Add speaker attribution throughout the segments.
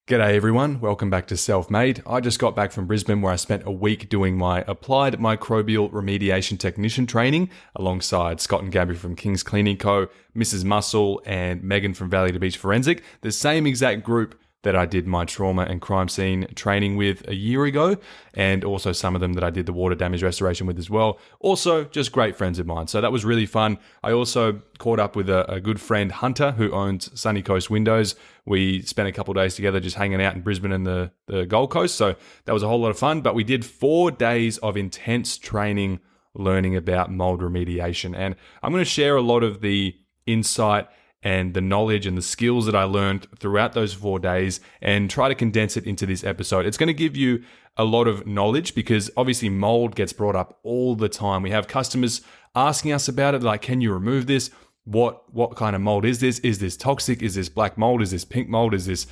Speaker 1: G'day everyone, welcome back to Self-Made. I just got back from Brisbane where I spent a week doing my Applied Microbial Remediation Technician training alongside Scott and Gabby from King's Cleaning Co., Mrs. Muscle and Megan from Valley to Beach Forensic, the same exact group that I did my trauma and crime scene training with a year ago, and also some of them that I did the water damage restoration with as well. Also, just great friends of mine. So that was really fun. I also caught up with a good friend, Hunter, who owns Sunny Coast Windows. We spent a couple of days together just hanging out in Brisbane and the Gold Coast. So that was a whole lot of fun. But we did 4 days of intense training learning about mold remediation. And I'm going to share a lot of the insight and the knowledge and the skills that I learned throughout those 4 days and try to condense it into this episode. It's going to give you a lot of knowledge because obviously mold gets brought up all the time. We have customers asking us about it, like, can you remove this? What kind of mold is this? Is this toxic? Is this black mold? Is this pink mold? Is this,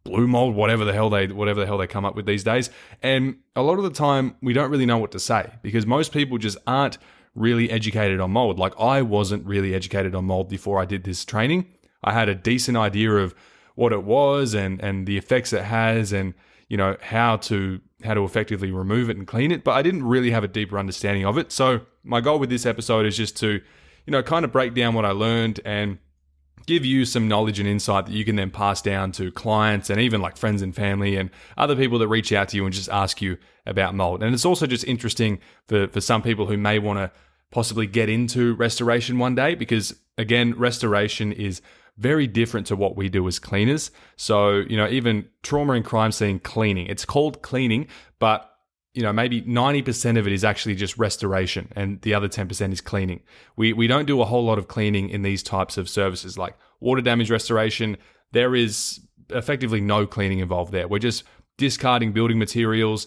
Speaker 1: blue mold? Whatever the hell they come up with these days. And a lot of the time we don't really know what to say because most people just aren't really educated on mold. Like I wasn't really educated on mold before I did this training. I had a decent idea of what it was and the effects it has and, how to effectively remove it and clean it, but I didn't really have a deeper understanding of it. So my goal with this episode is just to, kind of break down what I learned and give you some knowledge and insight that you can then pass down to clients and even like friends and family and other people that reach out to you and just ask you about mold. And it's also just interesting for some people who may want to possibly get into restoration one day because, again, restoration is very different to what we do as cleaners. So, even trauma and crime scene cleaning, it's called cleaning, but maybe 90% of it is actually just restoration and the other 10% is cleaning. We don't do a whole lot of cleaning in these types of services like water damage restoration. There is effectively no cleaning involved there. We're just discarding building materials,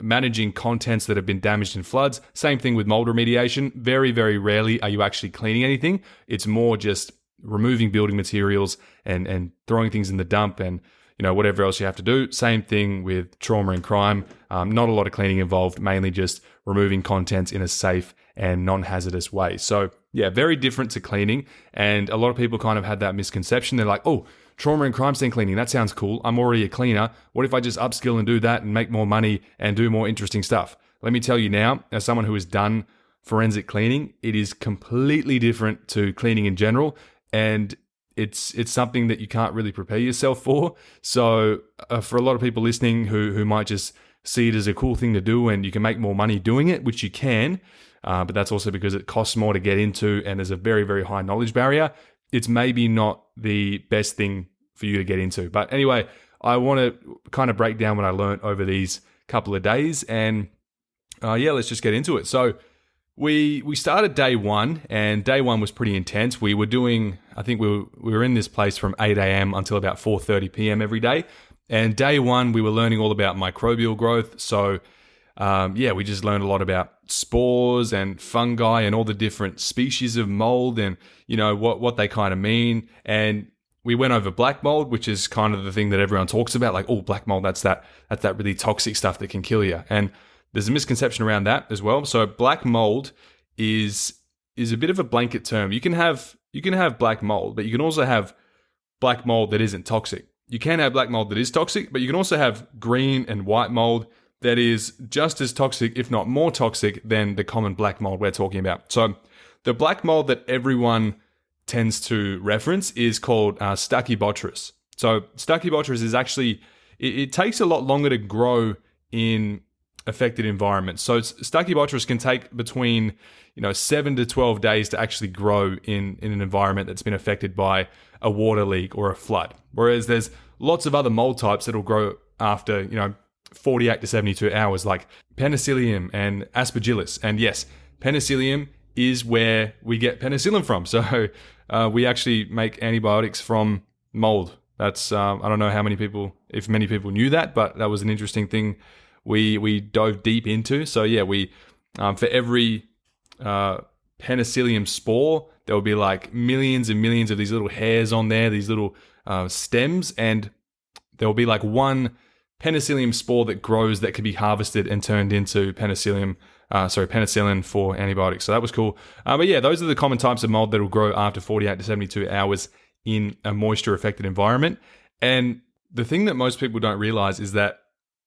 Speaker 1: managing contents that have been damaged in floods. Same thing with mold remediation. Very, very rarely are you actually cleaning anything. It's more just removing building materials and throwing things in the dump and whatever else you have to do. Same thing with trauma and crime. Not a lot of cleaning involved, mainly just removing contents in a safe and non-hazardous way. So yeah, very different to cleaning. And a lot of people kind of had that misconception. They're like, oh, trauma and crime scene cleaning, that sounds cool. I'm already a cleaner. What if I just upskill and do that and make more money and do more interesting stuff? Let me tell you now, as someone who has done forensic cleaning, it is completely different to cleaning in general. And it's something that you can't really prepare yourself for. So for a lot of people listening who might just see it as a cool thing to do and you can make more money doing it, which you can, but that's also because it costs more to get into and there's a very, very high knowledge barrier. It's maybe not the best thing for you to get into. But anyway, I want to kind of break down what I learned over these couple of days and let's just get into it. So we started day one and day one was pretty intense. We were doing, I think we were in this place from 8 a.m. until about 4:30 p.m. every day. And day one, we were learning all about microbial growth. So we just learned a lot about spores and fungi and all the different species of mold and, what they kind of mean. And we went over black mold, which is kind of the thing that everyone talks about. Like, oh, black mold, that's that really toxic stuff that can kill you. And there's a misconception around that as well. So black mold is a bit of a blanket term. You can have black mold, but you can also have black mold that isn't toxic. You can have black mold that is toxic, but you can also have green and white mold that is just as toxic, if not more toxic, than the common black mold we're talking about. So the black mold that everyone tends to reference is called Stachybotrys. So Stachybotrys is actually, it takes a lot longer to grow in affected environments. So Stachybotrys can take between 7 to 12 days to actually grow in an environment that's been affected by a water leak or a flood. Whereas there's lots of other mold types that'll grow after 48 to 72 hours, like Penicillium and Aspergillus. And yes, Penicillium is where we get penicillin from. So we actually make antibiotics from mold. That's I don't know if many people knew that, but that was an interesting thing we dove deep into. So yeah, we for every Penicillium spore, there will be like millions and millions of these little hairs on there, these little stems, and there will be like one Penicillium spore that grows that can be harvested and turned into penicillin for antibiotics. So that was cool. But yeah, those are the common types of mold that will grow after 48 to 72 hours in a moisture affected environment. And The thing that most people don't realize is that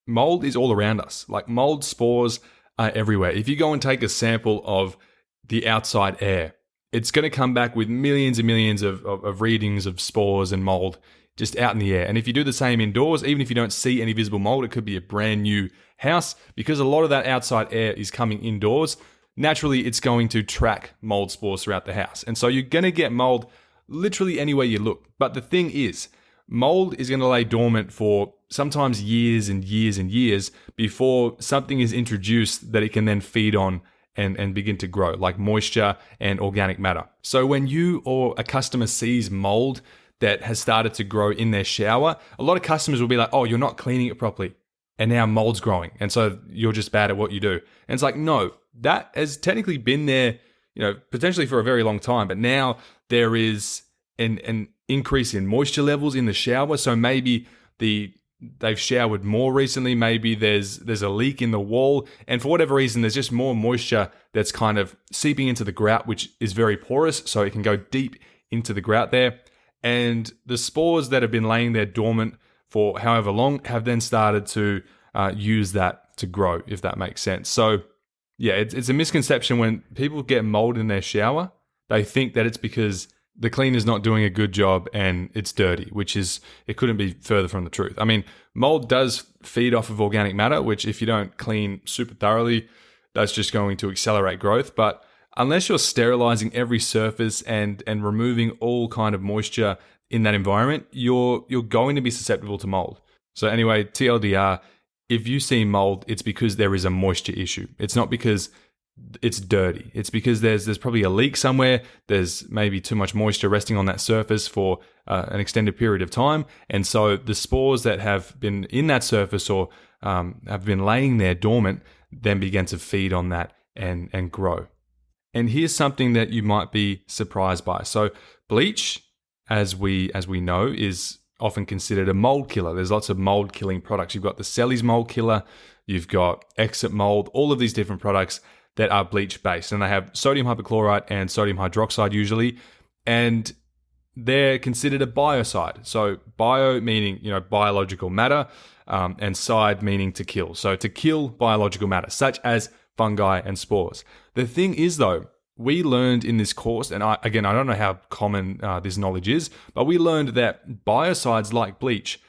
Speaker 1: mold is all around us. Like mold spores are everywhere. If you go and take a sample of the outside air, it's going to come back with millions and millions of readings of spores and mold just out in the air. And if you do the same indoors, even if you don't see any visible mold, it could be a brand new house, because a lot of that outside air is coming indoors. Naturally, it's going to track mold spores throughout the house. And so you're going to get mold literally anywhere you look. But the thing is, mold is going to lay dormant for sometimes years and years and years before something is introduced that it can then feed on and begin to grow, like moisture and organic matter. So when you or a customer sees mold that has started to grow in their shower, a lot of customers will be like, oh, you're not cleaning it properly, and now mold's growing, and so you're just bad at what you do. And it's like, no, that has technically been there, potentially for a very long time, but now there is an increase in moisture levels in the shower. So maybe they've showered more recently, maybe there's a leak in the wall, and for whatever reason, there's just more moisture that's kind of seeping into the grout, which is very porous, so it can go deep into the grout there. And the spores that have been laying there dormant for however long have then started to use that to grow, if that makes sense. So yeah, it's a misconception when people get mold in their shower. They think that it's because the cleaner's not doing a good job and it's dirty, it couldn't be further from the truth. I mean, mold does feed off of organic matter, which if you don't clean super thoroughly, that's just going to accelerate growth. But unless you're sterilizing every surface and removing all kind of moisture in that environment, you're going to be susceptible to mold. So anyway, TLDR, if you see mold, it's because there is a moisture issue. It's not because it's dirty. It's because there's probably a leak somewhere. There's maybe too much moisture resting on that surface for an extended period of time. And so the spores that have been in that surface or have been laying there dormant then begin to feed on that and grow. And here's something that you might be surprised by. So bleach, as we know, is often considered a mold killer. There's lots of mold killing products. You've got the Cellies mold killer, you've got Exit mold, all of these different products that are bleach based, and they have sodium hypochlorite and sodium hydroxide usually, and they're considered a biocide. So bio meaning biological matter, and cide meaning to kill. So to kill biological matter, such as fungi and spores. The thing is though, we learned in this course, and I don't know how common this knowledge is, but we learned that biocides like bleach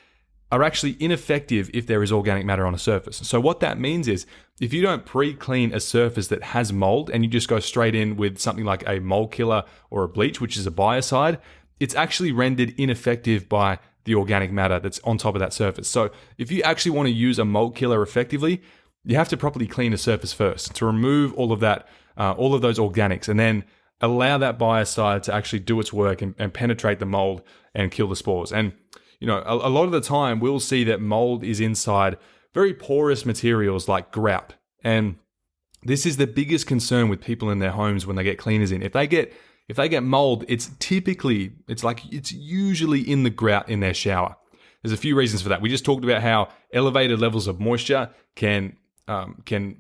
Speaker 1: are actually ineffective if there is organic matter on a surface. So what that means is, if you don't pre-clean a surface that has mold and you just go straight in with something like a mold killer or a bleach, which is a biocide, it's actually rendered ineffective by the organic matter that's on top of that surface. So if you actually want to use a mold killer effectively, you have to properly clean a surface first to remove all of that, all of those organics, and then allow that biocide to actually do its work and penetrate the mold and kill the spores. And a lot of the time we'll see that mold is inside very porous materials like grout. And this is the biggest concern with people in their homes when they get cleaners in. If they get mold, it's usually in the grout in their shower. There's a few reasons for that. We just talked about how elevated levels of moisture can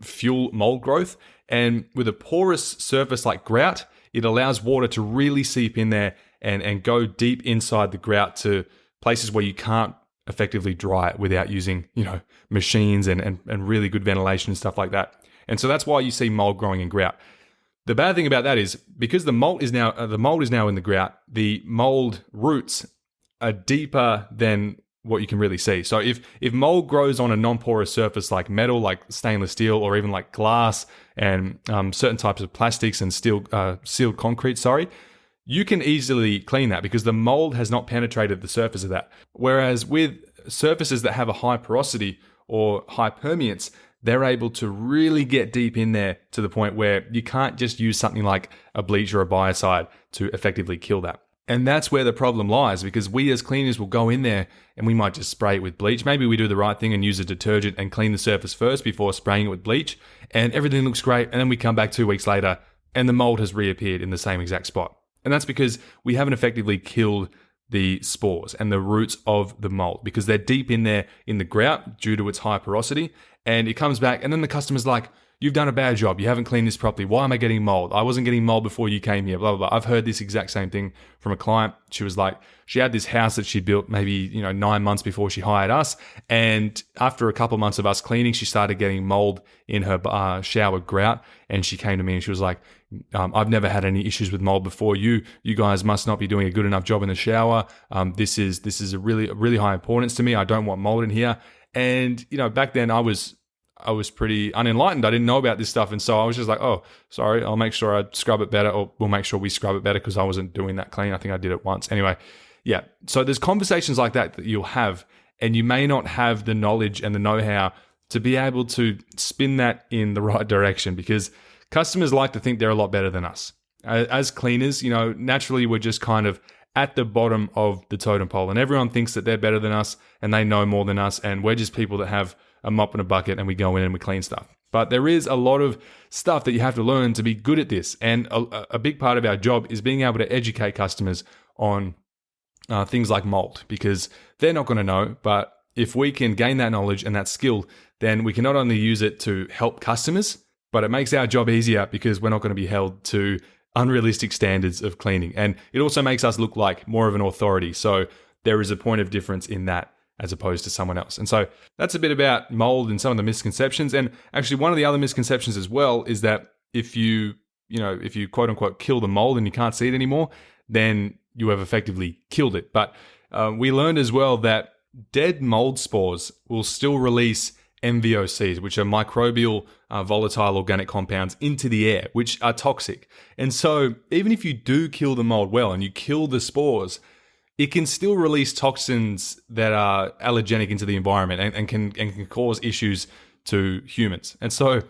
Speaker 1: fuel mold growth. And with a porous surface like grout, it allows water to really seep in there and go deep inside the grout to places where you can't effectively dry it without using, machines and really good ventilation and stuff like that. And so that's why you see mold growing in grout. The bad thing about that is, because the mold is now in the grout, the mold roots are deeper than what you can really see. So if mold grows on a non-porous surface like metal, like stainless steel, or even like glass and certain types of plastics and sealed concrete, you can easily clean that because the mold has not penetrated the surface of that. Whereas with surfaces that have a high porosity or high permeance, they're able to really get deep in there to the point where you can't just use something like a bleach or a biocide to effectively kill that. And that's where the problem lies, because we as cleaners will go in there and we might just spray it with bleach. Maybe we do the right thing and use a detergent and clean the surface first before spraying it with bleach, and everything looks great. And then we come back 2 weeks later and the mold has reappeared in the same exact spot. And that's because we haven't effectively killed the spores and the roots of the mold, because they're deep in there in the grout due to its high porosity. And it comes back, and then the customer's like, you've done a bad job. You haven't cleaned this properly. Why am I getting mold? I wasn't getting mold before you came here, blah, blah, blah. I've heard this exact same thing from a client. She was like, she had this house that she built maybe, 9 months before she hired us. And after a couple of months of us cleaning, she started getting mold in her shower grout. And she came to me and she was like, I've never had any issues with mold before. You guys must not be doing a good enough job in the shower. This is a really high importance to me. I don't want mold in here. And, back then I was pretty unenlightened. I didn't know about this stuff. And so I was just like, oh, sorry, I'll make sure I scrub it better, or we'll make sure we scrub it better, because I wasn't doing that clean. I think I did it once. Anyway, yeah. So there's conversations like that you'll have, and you may not have the knowledge and the know-how to be able to spin that in the right direction, because customers like to think they're a lot better than us. As cleaners, naturally we're just kind of at the bottom of the totem pole, and everyone thinks that they're better than us and they know more than us, and we're just people that have a mop and a bucket and we go in and we clean stuff. But there is a lot of stuff that you have to learn to be good at this, and a big part of our job is being able to educate customers on things like mold, because they're not going to know. But if we can gain that knowledge and that skill, then we can not only use it to help customers, but it makes our job easier, because we're not going to be held to unrealistic standards of cleaning. And it also makes us look like more of an authority. So there is a point of difference in that as opposed to someone else. And so that's a bit about mold and some of the misconceptions. And actually one of the other misconceptions as well is that if you quote unquote kill the mold and you can't see it anymore, then you have effectively killed it. But we learned as well that dead mold spores will still release MVOCs, which are microbial volatile organic compounds, into the air, which are toxic. And so even if you do kill the mold well and you kill the spores, it can still release toxins that are allergenic into the environment and can cause issues to humans. And so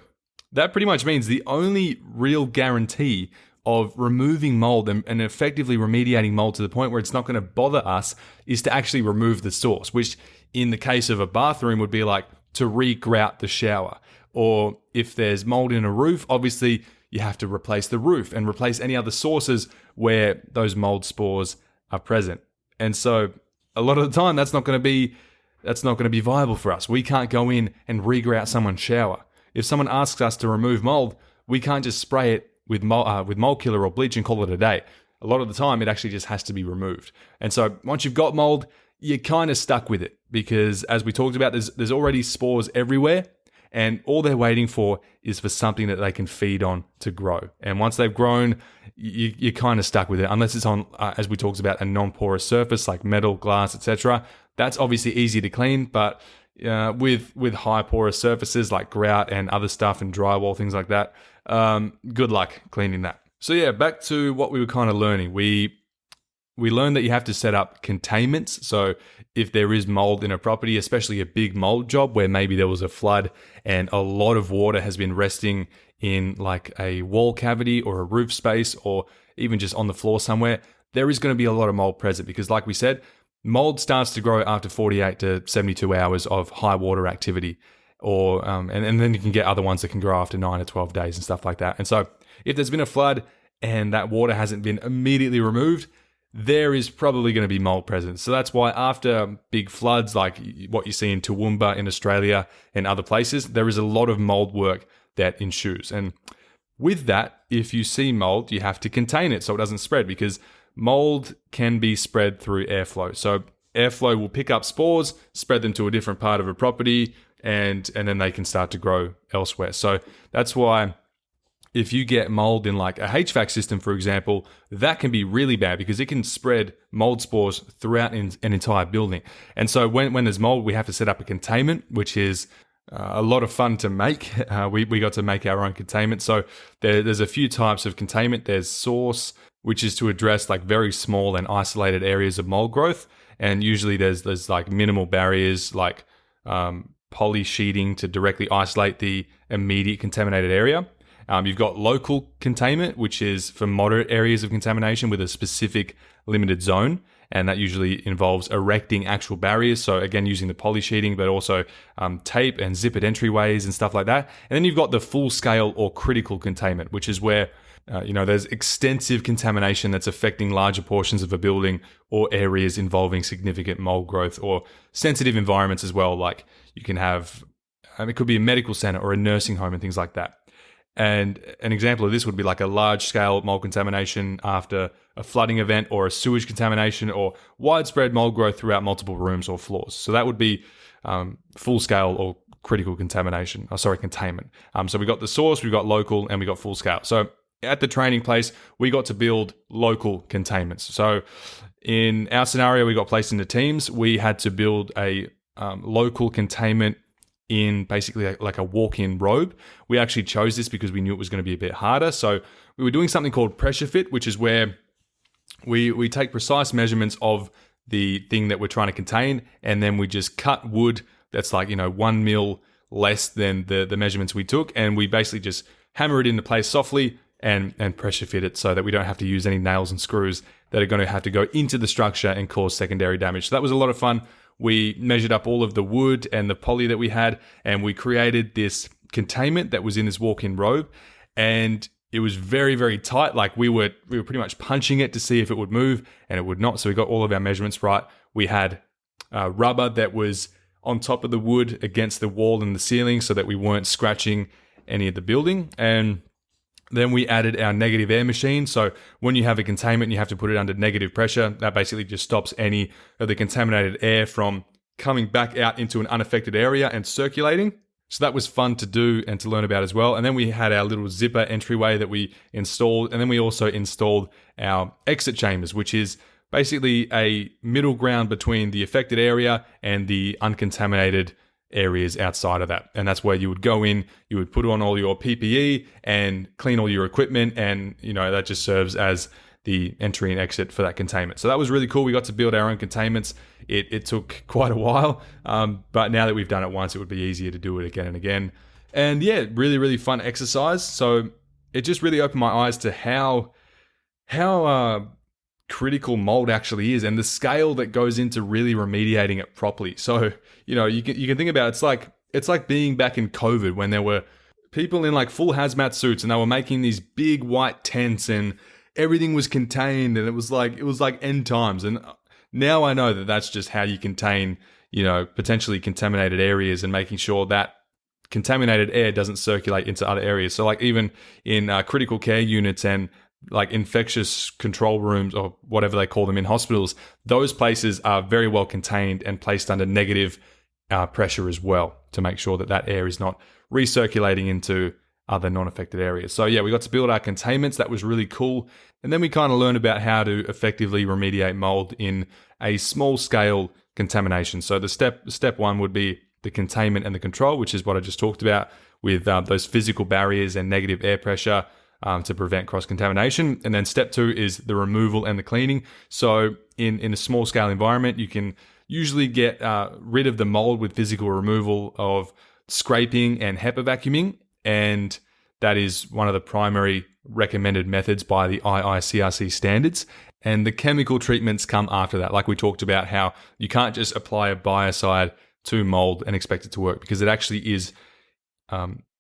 Speaker 1: that pretty much means the only real guarantee of removing mold and effectively remediating mold to the point where it's not going to bother us is to actually remove the source, which in the case of a bathroom would be like to re-grout the shower. Or if there's mold in a roof, obviously you have to replace the roof and replace any other sources where those mold spores are present. And so a lot of the time that's not going to be viable for us. We can't go in and re-grout someone's shower. If someone asks us to remove mold, we can't just spray it with mold killer or bleach and call it a day. A lot of the time it actually just has to be removed. And so once you've got mold, you're kind of stuck with it, because as we talked about, there's already spores everywhere, and all they're waiting for is for something that they can feed on to grow. And once they've grown, you're kind of stuck with it, unless it's on, as we talked about, a non-porous surface like metal, glass, etc. That's obviously easy to clean, but with high porous surfaces like grout and other stuff and drywall, things like that, good luck cleaning that. So yeah, back to what we were kind of learning. We learned that you have to set up containments. So if there is mold in a property, especially a big mold job where maybe there was a flood and a lot of water has been resting in like a wall cavity or a roof space, or even just on the floor somewhere, there is going to be a lot of mold present, because like we said, mold starts to grow after 48 to 72 hours of high water activity, or and then you can get other ones that can grow after 9 to 12 days and stuff like that. And so if there's been a flood and that water hasn't been immediately removed, there is probably going to be mold present. So that's why after big floods like what you see in Toowoomba in Australia and other places, there is a lot of mold work that ensues. And with that, if you see mold, you have to contain it so it doesn't spread, because mold can be spread through airflow. So airflow will pick up spores, spread them to a different part of a property, and then they can start to grow elsewhere. So that's why if you get mold in like a HVAC system, for example, that can be really bad, because it can spread mold spores throughout an entire building. And so when there's mold, we have to set up a containment, which is a lot of fun to make. We got to make our own containment. So there's a few types of containment. There's source, which is to address like very small and isolated areas of mold growth. And usually there's like minimal barriers like poly sheeting to directly isolate the immediate contaminated area. You've got local containment, which is for moderate areas of contamination with a specific limited zone. And that usually involves erecting actual barriers. So again, using the poly sheeting, but also tape and zippered entryways and stuff like that. And then you've got the full scale or critical containment, which is where there's extensive contamination that's affecting larger portions of a building or areas involving significant mold growth, or sensitive environments as well. Like you can have, it could be a medical center or a nursing home and things like that. And an example of this would be like a large-scale mold contamination after a flooding event, or a sewage contamination, or widespread mold growth throughout multiple rooms or floors. So that would be full-scale or critical contamination. Containment. So we got the source, we got local, and we got full-scale. So at the training place, we got to build local containments. So in our scenario, we got placed into teams. We had to build a local containment in basically like a walk-in robe. We actually chose this because we knew it was going to be a bit harder. So we were doing something called pressure fit, which is where we take precise measurements of the thing that we're trying to contain, and then we just cut wood that's like 1 mil less than the measurements we took, and we basically just hammer it into place softly and pressure fit it so that we don't have to use any nails and screws that are going to have to go into the structure and cause secondary damage. So that was a lot of fun. We measured up all of the wood and the poly that we had, and we created this containment that was in this walk-in robe, and it was very, very tight. Like we were pretty much punching it to see if it would move, and it would not. So we got all of our measurements right. We had rubber that was on top of the wood against the wall and the ceiling so that we weren't scratching any of the building. And then we added our negative air machine. So when you have a containment, you have to put it under negative pressure. That basically just stops any of the contaminated air from coming back out into an unaffected area and circulating. So that was fun to do and to learn about as well. And then we had our little zipper entryway that we installed. And then we also installed our exit chambers, which is basically a middle ground between the affected area and the uncontaminated areas outside of that. And that's where you would go in, you would put on all your PPE and clean all your equipment. And, that just serves as the entry and exit for that containment. So that was really cool. We got to build our own containments. It took quite a while, but now that we've done it once, it would be easier to do it again and again. And yeah, really, really fun exercise. So it just really opened my eyes to how critical mold actually is, and the scale that goes into really remediating it properly. So you can think about it's like being back in COVID when there were people in like full hazmat suits and they were making these big white tents and everything was contained, and it was like end times. And now I know that that's just how you contain potentially contaminated areas, and making sure that contaminated air doesn't circulate into other areas. So like even in critical care units and like infectious control rooms, or whatever they call them in hospitals, those places are very well contained and placed under negative pressure as well, to make sure that air is not recirculating into other non-affected areas. So yeah, we got to build our containments. That was really cool. And then we kind of learned about how to effectively remediate mold in a small scale contamination. So the step one would be the containment and the control, which is what I just talked about with those physical barriers and negative air pressure to prevent cross-contamination. And then step two is the removal and the cleaning. So in a small scale environment, you can usually get rid of the mold with physical removal of scraping and HEPA vacuuming. And that is one of the primary recommended methods by the IICRC standards. And the chemical treatments come after that. Like we talked about, how you can't just apply a biocide to mold and expect it to work, because it actually is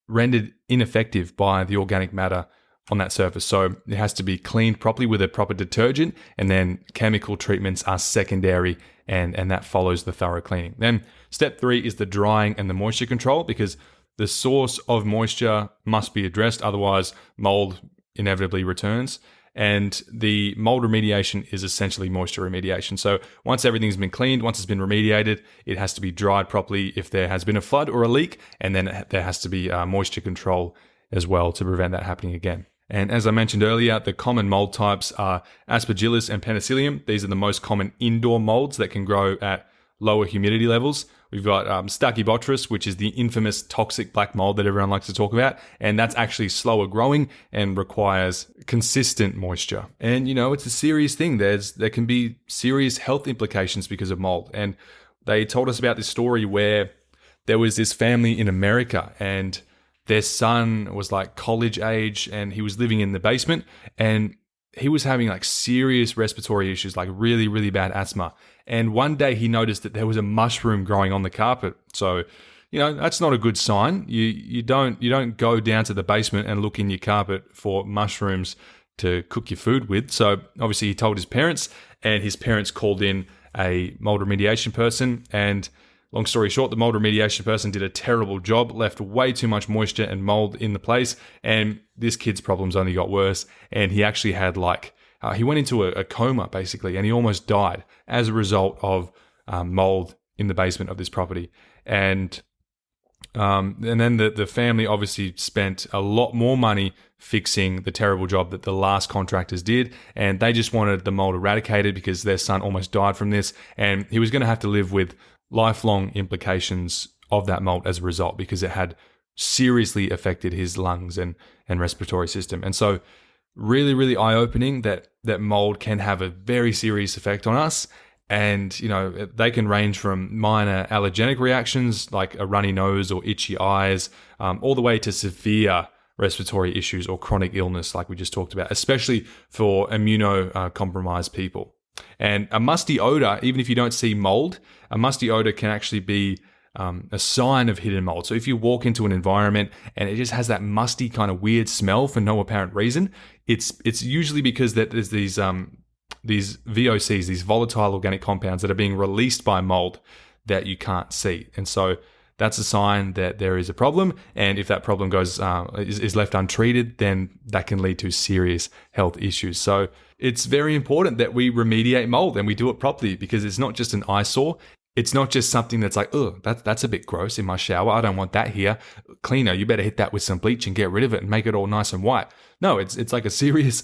Speaker 1: rendered ineffective by the organic matter on that surface. So it has to be cleaned properly with a proper detergent, and then chemical treatments are secondary, and that follows the thorough cleaning. Then step three is the drying and the moisture control, because the source of moisture must be addressed, otherwise mold inevitably returns. And the mold remediation is essentially moisture remediation. So once everything's been cleaned, once it's been remediated, it has to be dried properly if there has been a flood or a leak, and then there has to be moisture control as well to prevent that happening again. And as I mentioned earlier, the common mold types are Aspergillus and Penicillium. These are the most common indoor molds that can grow at lower humidity levels. We've got Stachybotrys, which is the infamous toxic black mold that everyone likes to talk about. And that's actually slower growing and requires consistent moisture. And, it's a serious thing. There can be serious health implications because of mold. And they told us about this story where there was this family in America, and their son was like college age, and he was living in the basement, and he was having like serious respiratory issues, like really, really bad asthma. And one day he noticed that there was a mushroom growing on the carpet. So, that's not a good sign. You don't go down to the basement and look in your carpet for mushrooms to cook your food with. So obviously he told his parents, and his parents called in a mold remediation person, and Long story short, the mold remediation person did a terrible job, left way too much moisture and mold in the place, and this kid's problems only got worse. And he actually had he went into a coma basically, and he almost died as a result of mold in the basement of this property. And then the family obviously spent a lot more money fixing the terrible job that the last contractors did, and they just wanted the mold eradicated because their son almost died from this, and he was going to have to live with lifelong implications of that mold as a result, because it had seriously affected his lungs and respiratory system. And so really, really eye-opening that mold can have a very serious effect on us. And, they can range from minor allergenic reactions like a runny nose or itchy eyes, all the way to severe respiratory issues or chronic illness like we just talked about, especially for immunocompromised people. And a musty odor, even if you don't see mold, a musty odor can actually be a sign of hidden mold. So if you walk into an environment and it just has that musty kind of weird smell for no apparent reason, it's usually because that there's these VOCs, these volatile organic compounds that are being released by mold that you can't see. And so that's a sign that there is a problem. And if that problem is left untreated, then that can lead to serious health issues. So it's very important that we remediate mold and we do it properly, because it's not just an eyesore. It's not just something that's like, oh, that's a bit gross in my shower. I don't want that here. Cleaner, you better hit that with some bleach and get rid of it and make it all nice and white. No, it's a serious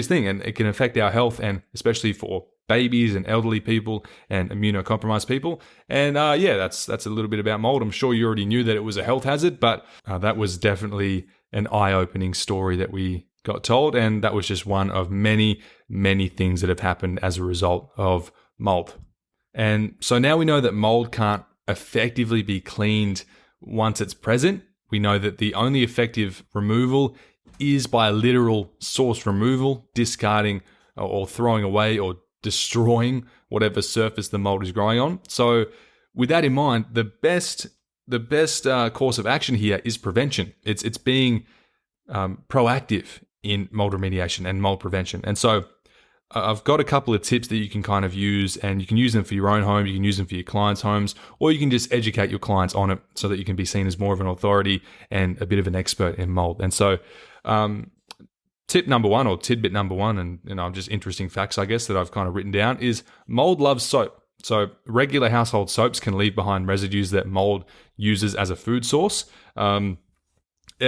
Speaker 1: thing, and it can affect our health, and especially for babies and elderly people and immunocompromised people. And that's a little bit about mold. I'm sure you already knew that it was a health hazard, but that was definitely an eye-opening story that we got told, and that was just one of many, many things that have happened as a result of mold. And so now we know that mold can't effectively be cleaned once it's present. We know that the only effective removal is by literal source removal, discarding or throwing away or destroying whatever surface the mold is growing on. So with that in mind, the best course of action here is prevention. It's being proactive in mold remediation and mold prevention. And so I've got a couple of tips that you can kind of use, and you can use them for your own home, you can use them for your clients' homes, or you can just educate your clients on it so that you can be seen as more of an authority and a bit of an expert in mold. And so tip number one, or tidbit number one, and just interesting facts, I guess, that I've kind of written down, is mold loves soap. So regular household soaps can leave behind residues that mold uses as a food source. Air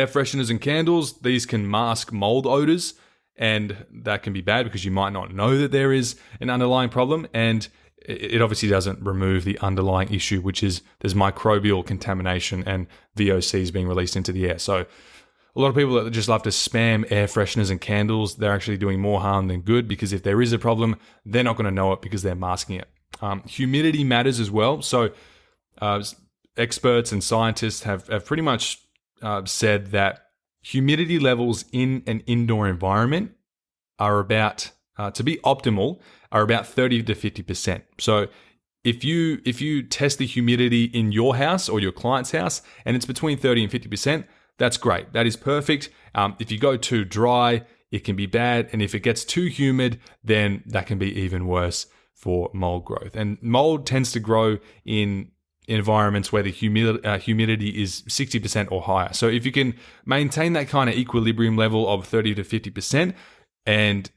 Speaker 1: fresheners and candles, these can mask mold odors, and that can be bad because you might not know that there is an underlying problem, and it obviously doesn't remove the underlying issue, which is there's microbial contamination and VOCs being released into the air. So a lot of people that just love to spam air fresheners and candles, they're actually doing more harm than good, because if there is a problem, they're not going to know it because they're masking it. Humidity matters as well. So experts and scientists have pretty much said that humidity levels in an indoor environment are about, to be optimal, are about 30 to 50%. So if you test the humidity in your house or your client's house and it's between 30 and 50%, that's great. That is perfect. If you go too dry, it can be bad. And if it gets too humid, then that can be even worse for mold growth. And mold tends to grow in environments where the humidity is 60% or higher. So if you can maintain that kind of equilibrium level of 30 to 50%, and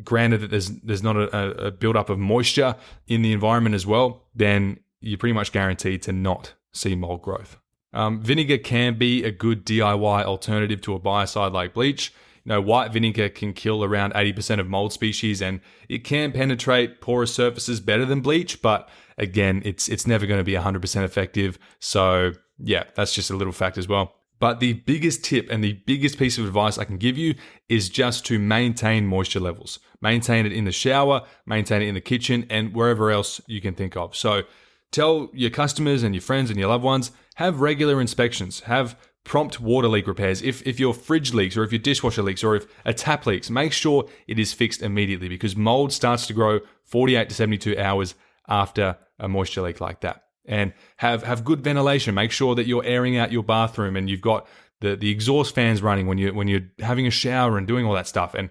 Speaker 1: granted that there's not a buildup of moisture in the environment as well, then you're pretty much guaranteed to not see mold growth. Vinegar can be a good DIY alternative to a biocide like bleach. White vinegar can kill around 80% of mold species, and it can penetrate porous surfaces better than bleach, but again, it's never going to be 100% effective. So yeah, that's just a little fact as well. But the biggest tip and the biggest piece of advice I can give you is just to maintain moisture levels. Maintain it in the shower, maintain it in the kitchen, and wherever else you can think of. So tell your customers and your friends and your loved ones, have regular inspections, have prompt water leak repairs. If your fridge leaks, or if your dishwasher leaks, or if a tap leaks, make sure it is fixed immediately, because mold starts to grow 48 to 72 hours after a moisture leak like that. And have good ventilation. Make sure that you're airing out your bathroom and you've got the exhaust fans running when you're having a shower and doing all that stuff. And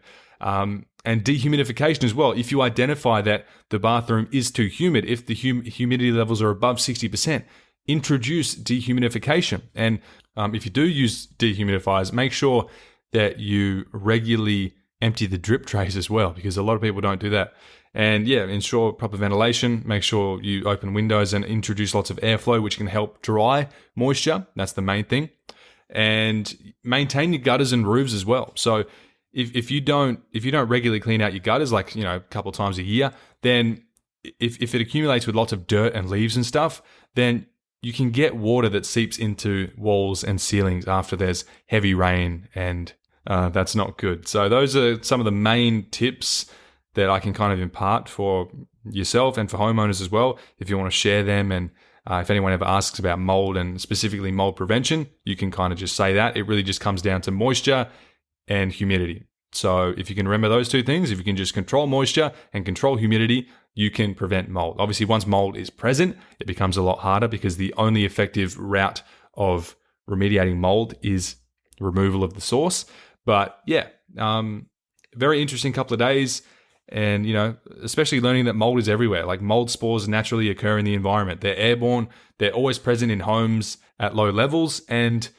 Speaker 1: And dehumidification as well. If you identify that the bathroom is too humid, if the humidity levels are above 60%, introduce dehumidification. And if you do use dehumidifiers, make sure that you regularly empty the drip trays as well, because a lot of people don't do that. And yeah, ensure proper ventilation. Make sure you open windows and introduce lots of airflow, which can help dry moisture. That's the main thing. And maintain your gutters and roofs as well. So if you don't regularly clean out your gutters, like, a couple of times a year, then if it accumulates with lots of dirt and leaves and stuff, then you can get water that seeps into walls and ceilings after there's heavy rain, and that's not good. So those are some of the main tips that I can kind of impart for yourself and for homeowners as well, if you want to share them. And if anyone ever asks about mold and specifically mold prevention, you can kind of just say that. It really just comes down to moisture and humidity. So if you can remember those two things, if you can just control moisture and control humidity, you can prevent mold. Obviously, once mold is present, it becomes a lot harder, because the only effective route of remediating mold is removal of the source. But yeah, very interesting couple of days. And, especially learning that mold is everywhere. Like, mold spores naturally occur in the environment. They're airborne. They're always present in homes at low levels. And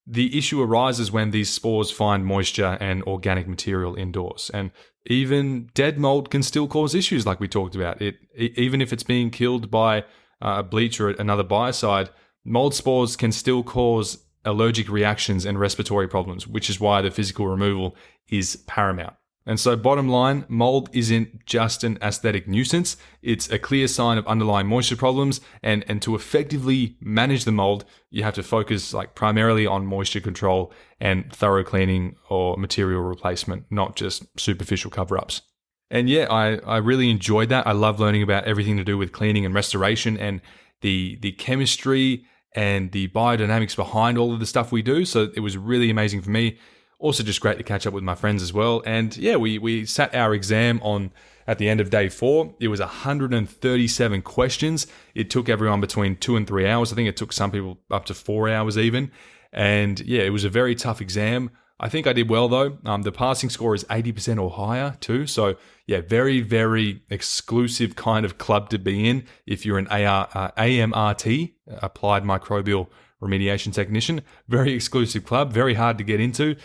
Speaker 1: the issue arises when these spores find moisture and organic material indoors. And even dead mold can still cause issues, like we talked about. Even if it's being killed by bleach or another biocide, mold spores can still cause allergic reactions and respiratory problems, which is why the physical removal is paramount. And so bottom line, mold isn't just an aesthetic nuisance. It's a clear sign of underlying moisture problems. And to effectively manage the mold, you have to focus primarily on moisture control and thorough cleaning or material replacement, not just superficial cover-ups. And yeah, I really enjoyed that. I love learning about everything to do with cleaning and restoration, and the chemistry and the biodynamics behind all of the stuff we do. So it was really amazing for me. Also just great to catch up with my friends as well. And yeah, we sat our exam on at the end of day 4. It was 137 questions. It took everyone between 2 and 3 hours. I think it took some people up to 4 hours even. And yeah, it was a very tough exam. I think I did well though. The passing score is 80% or higher too. So yeah, very, very exclusive kind of club to be in if you're an AMRT, Applied Microbial Remediation Technician. Very exclusive club, very hard to get into.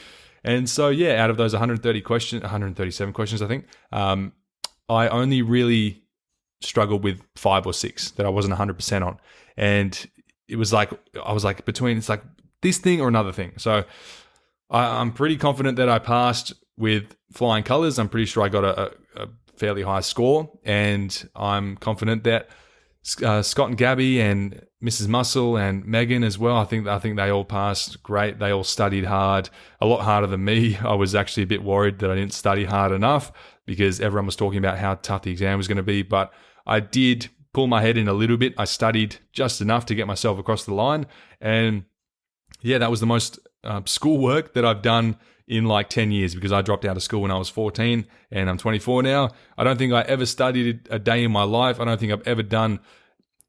Speaker 1: And so yeah, out of those 137 questions, I think, I only really struggled with 5 or 6 that I wasn't 100% on. And it was I was between, it's like this thing or another thing. So I'm pretty confident that I passed with flying colors. I'm pretty sure I got a fairly high score, and I'm confident that Scott and Gabby and Mrs. Muscle and Megan as well, I think they all passed great. They all studied hard, a lot harder than me. I was actually a bit worried that I didn't study hard enough, because everyone was talking about how tough the exam was going to be. But I did pull my head in a little bit. I studied just enough to get myself across the line. And yeah, that was the most schoolwork that I've done in 10 years, because I dropped out of school when I was 14 and I'm 24 now. I don't think I ever studied a day in my life. I don't think I've ever done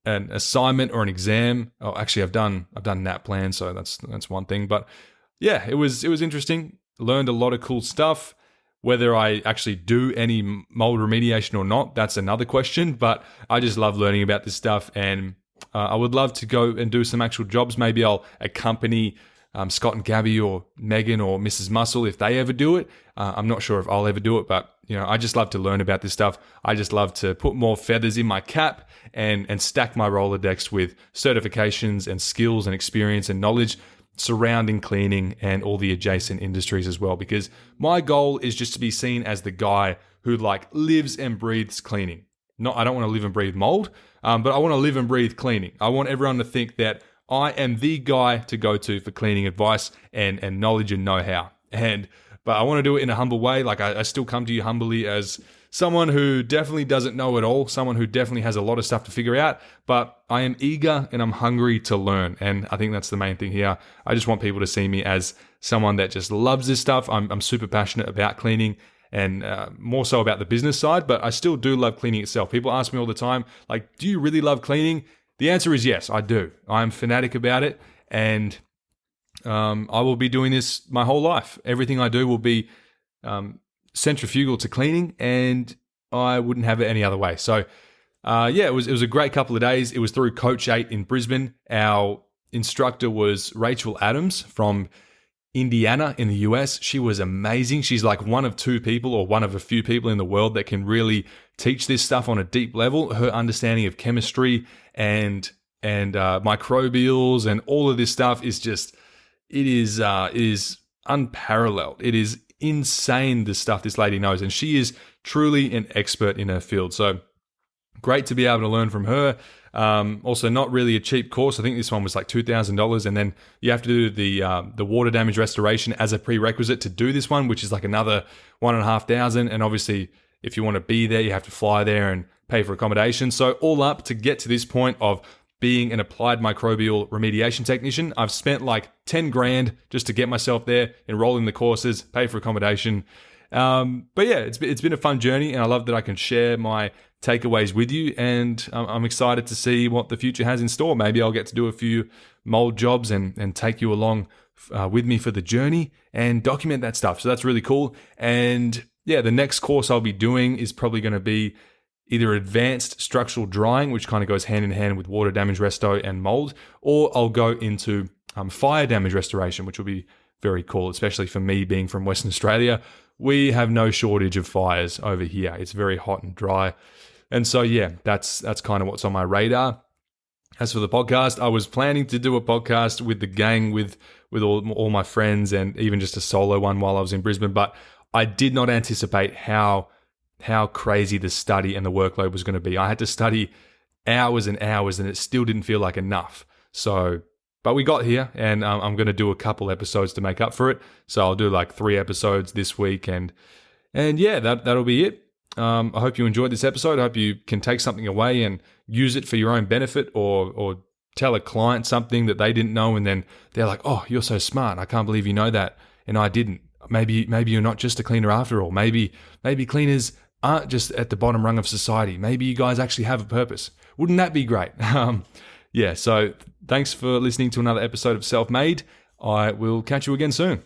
Speaker 1: an assignment or an exam. Oh, actually, I've done NAP plans, so that's one thing. But yeah, it was interesting. Learned a lot of cool stuff. Whether I actually do any mold remediation or not, that's another question. But I just love learning about this stuff, and I would love to go and do some actual jobs. Maybe I'll accompany Scott and Gabby or Megan or Mrs. Muscle if they ever do it. I'm not sure if I'll ever do it, but I just love to learn about this stuff. I just love to put more feathers in my cap and stack my Rolodex with certifications and skills and experience and knowledge surrounding cleaning and all the adjacent industries as well, because my goal is just to be seen as the guy who lives and breathes cleaning. I don't want to live and breathe mold, but I want to live and breathe cleaning. I want everyone to think that I am the guy to go to for cleaning advice and knowledge and know-how. But I want to do it in a humble way. I still come to you humbly as someone who definitely doesn't know it all, someone who definitely has a lot of stuff to figure out, but I am eager and I'm hungry to learn. And I think that's the main thing here. I just want people to see me as someone that just loves this stuff. I'm super passionate about cleaning, and more so about the business side, but I still do love cleaning itself. People ask me all the time, do you really love cleaning? The answer is yes, I do. I'm fanatic about it, and I will be doing this my whole life. Everything I do will be centrifugal to cleaning, and I wouldn't have it any other way. So, it was a great couple of days. It was through Coach 8 in Brisbane. Our instructor was Rachel Adams from Indiana in the US. She was amazing. She's like one of two people or one of a few people in the world that can really teach this stuff on a deep level. Her understanding of chemistry and microbials and all of this stuff is just, it is unparalleled. It is insane, the stuff this lady knows, and she is truly an expert in her field. So great to be able to learn from her. Also, not really a cheap course. I think this one was like $2,000, and then you have to do the water damage restoration as a prerequisite to do this one, which is like another $1,500. And obviously, if you want to be there, you have to fly there and pay for accommodation. So all up, to get to this point of being an applied microbial remediation technician, I've spent like 10 grand just to get myself there, enroll in the courses, pay for accommodation. But yeah, it's been a fun journey, and I love that I can share my takeaways with you, and I'm excited to see what the future has in store. Maybe I'll get to do a few mold jobs and take you along with me for the journey and document that stuff. So that's really cool. And yeah, the next course I'll be doing is probably going to be either advanced structural drying, which kind of goes hand in hand with water damage resto and mold, or I'll go into fire damage restoration, which will be very cool, especially for me being from Western Australia. We have no shortage of fires over here. It's very hot and dry. And so, yeah, that's kind of what's on my radar. As for the podcast, I was planning to do a podcast with the gang, with all my friends, and even just a solo one while I was in Brisbane. But I did not anticipate how crazy the study and the workload was going to be. I had to study hours and hours, and it still didn't feel like enough. So, but we got here, and I'm going to do a couple episodes to make up for it. So I'll do like 3 episodes this week, and yeah, that'll be it. I hope you enjoyed this episode. I hope you can take something away and use it for your own benefit, or tell a client something that they didn't know, and then they're like, "Oh, you're so smart. I can't believe you know that, and I didn't." Maybe you're not just a cleaner after all. Maybe cleaners aren't just at the bottom rung of society. Maybe you guys actually have a purpose. Wouldn't that be great? Yeah. So thanks for listening to another episode of Self Made. I will catch you again soon.